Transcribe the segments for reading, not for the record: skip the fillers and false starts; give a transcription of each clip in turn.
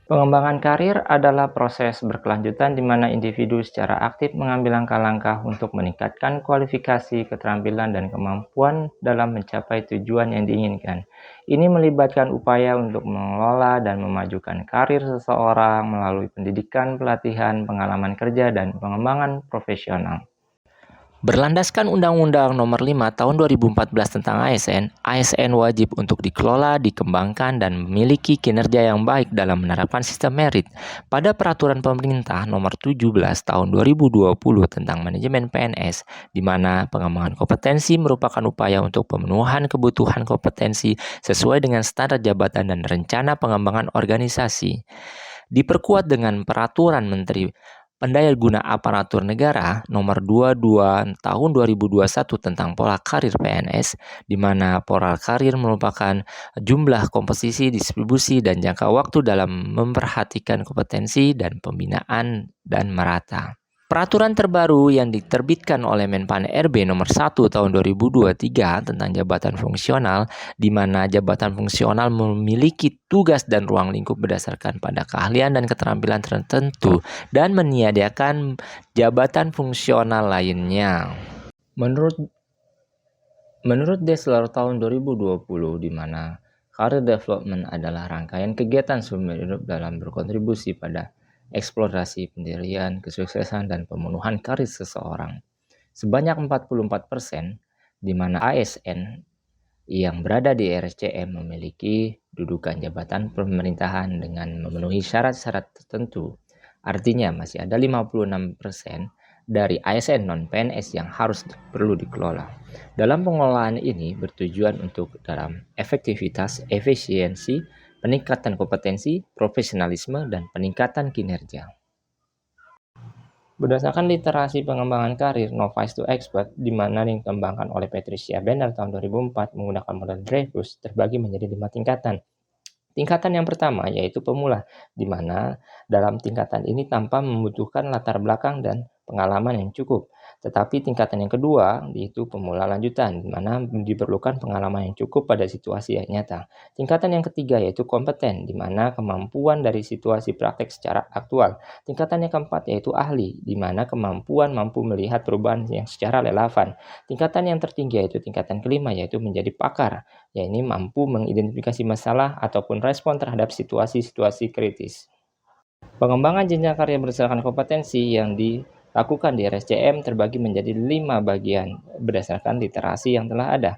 Pengembangan karir adalah proses berkelanjutan di mana individu secara aktif mengambil langkah-langkah untuk meningkatkan kualifikasi, keterampilan, dan kemampuan dalam mencapai tujuan yang diinginkan. Ini melibatkan upaya untuk mengelola dan memajukan karir seseorang melalui pendidikan, pelatihan, pengalaman kerja, dan pengembangan profesional. Berlandaskan Undang-Undang Nomor 5 Tahun 2014 tentang ASN, ASN wajib untuk dikelola, dikembangkan, dan memiliki kinerja yang baik dalam menerapkan sistem merit. Pada Peraturan Pemerintah Nomor 17 Tahun 2020 tentang manajemen PNS, di mana pengembangan kompetensi merupakan upaya untuk pemenuhan kebutuhan kompetensi sesuai dengan standar jabatan dan rencana pengembangan organisasi. Diperkuat dengan Peraturan Menteri Pendayaguna Aparatur Negara Nomor 22 Tahun 2021 tentang pola karir PNS, di mana pola karir merupakan jumlah, komposisi, distribusi, dan jangka waktu dalam memperhatikan kompetensi dan pembinaan dan merata. Peraturan terbaru yang diterbitkan oleh Menpan RB Nomor 1 Tahun 2023 tentang jabatan fungsional, di mana jabatan fungsional memiliki tugas dan ruang lingkup berdasarkan pada keahlian dan keterampilan tertentu dan meniadakan jabatan fungsional lainnya. Menurut Dessler tahun 2020, di mana career development adalah rangkaian kegiatan seumur hidup dalam berkontribusi pada eksplorasi, pendirian, kesuksesan, dan pemenuhan karir seseorang. Sebanyak 44%, di mana ASN yang berada di RSCM memiliki dudukan jabatan pemerintahan dengan memenuhi syarat-syarat tertentu. Artinya masih ada 56% dari ASN non-PNS yang perlu dikelola. Dalam pengelolaan ini bertujuan untuk dalam efektivitas, efisiensi, peningkatan kompetensi, profesionalisme, dan peningkatan kinerja. Berdasarkan literasi pengembangan karir Novice to Expert, di mana dikembangkan oleh Patricia Benner tahun 2004 menggunakan model Dreyfus, terbagi menjadi 5 tingkatan. Tingkatan yang pertama yaitu pemula, di mana dalam tingkatan ini tanpa membutuhkan latar belakang dan pengalaman yang cukup. Tetapi tingkatan yang kedua yaitu pemula lanjutan, di mana diperlukan pengalaman yang cukup pada situasi yang nyata. Tingkatan yang ketiga yaitu kompeten, di mana kemampuan dari situasi praktek secara aktual. Tingkatan yang keempat yaitu ahli, di mana kemampuan mampu melihat perubahan yang secara relevan. Tingkatan yang tertinggi yaitu tingkatan kelima yaitu menjadi pakar, yaitu mampu mengidentifikasi masalah ataupun respon terhadap situasi-situasi kritis. Pengembangan jenjang karir berdasarkan kompetensi yang dilakukan di RSCM terbagi menjadi 5 bagian berdasarkan literasi yang telah ada.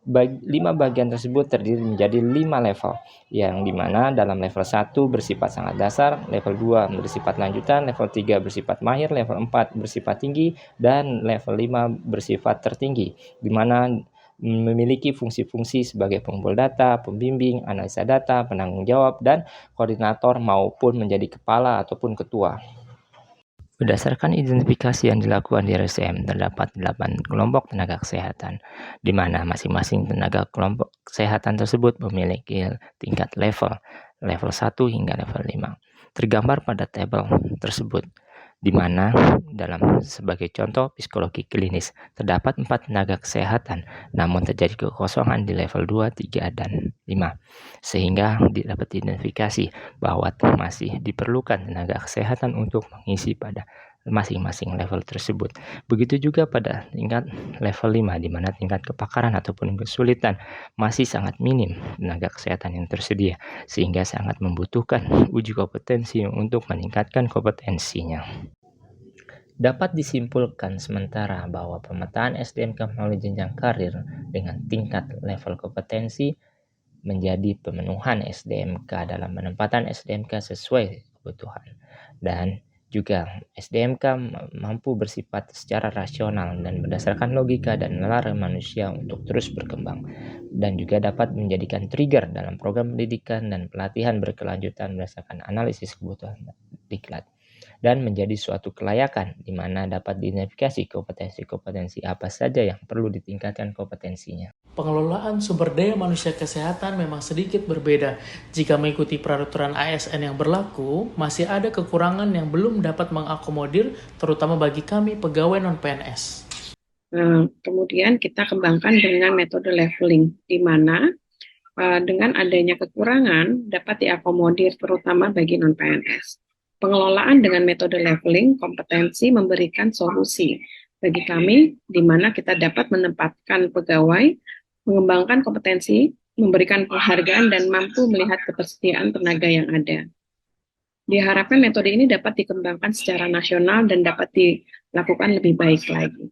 5 bagian tersebut terdiri menjadi 5 level, yang dimana dalam level 1 bersifat sangat dasar, level 2 bersifat lanjutan, level 3 bersifat mahir, level 4 bersifat tinggi, dan level 5 bersifat tertinggi, dimana memiliki fungsi-fungsi sebagai pengumpul data, pembimbing, analisa data, penanggung jawab, dan koordinator maupun menjadi kepala ataupun ketua. Berdasarkan identifikasi yang dilakukan di RSCM, terdapat 8 kelompok tenaga kesehatan, di mana masing-masing tenaga kelompok kesehatan tersebut memiliki tingkat level 1 hingga level 5. Tergambar pada tabel tersebut, di mana dalam sebagai contoh psikologi klinis terdapat 4 tenaga kesehatan, namun terjadi kekosongan di level 2, 3, dan 5, sehingga dapat diidentifikasi bahwa masih diperlukan tenaga kesehatan untuk mengisi pada masing-masing level tersebut. Begitu juga pada tingkat level 5, di mana tingkat kepakaran ataupun kesulitan masih sangat minim tenaga kesehatan yang tersedia, sehingga sangat membutuhkan uji kompetensi untuk meningkatkan kompetensinya. Dapat disimpulkan sementara bahwa pemetaan SDMK melalui jenjang karir dengan tingkat level kompetensi menjadi pemenuhan SDMK dalam penempatan SDMK sesuai kebutuhan, dan juga SDMK mampu bersifat secara rasional dan berdasarkan logika dan nalar manusia untuk terus berkembang, dan juga dapat menjadikan trigger dalam program pendidikan dan pelatihan berkelanjutan berdasarkan analisis kebutuhan diklat, dan menjadi suatu kelayakan di mana dapat diidentifikasi kompetensi-kompetensi apa saja yang perlu ditingkatkan kompetensinya. Pengelolaan sumber daya manusia kesehatan memang sedikit berbeda. Jika mengikuti peraturan ASN yang berlaku, masih ada kekurangan yang belum dapat mengakomodir, terutama bagi kami pegawai non-PNS. Kemudian kita kembangkan dengan metode leveling, di mana dengan adanya kekurangan dapat diakomodir terutama bagi non-PNS. Pengelolaan dengan metode leveling kompetensi memberikan solusi bagi kami di mana kita dapat menempatkan pegawai, mengembangkan kompetensi, memberikan penghargaan dan mampu melihat ketersediaan tenaga yang ada. Diharapkan metode ini dapat dikembangkan secara nasional dan dapat dilakukan lebih baik lagi.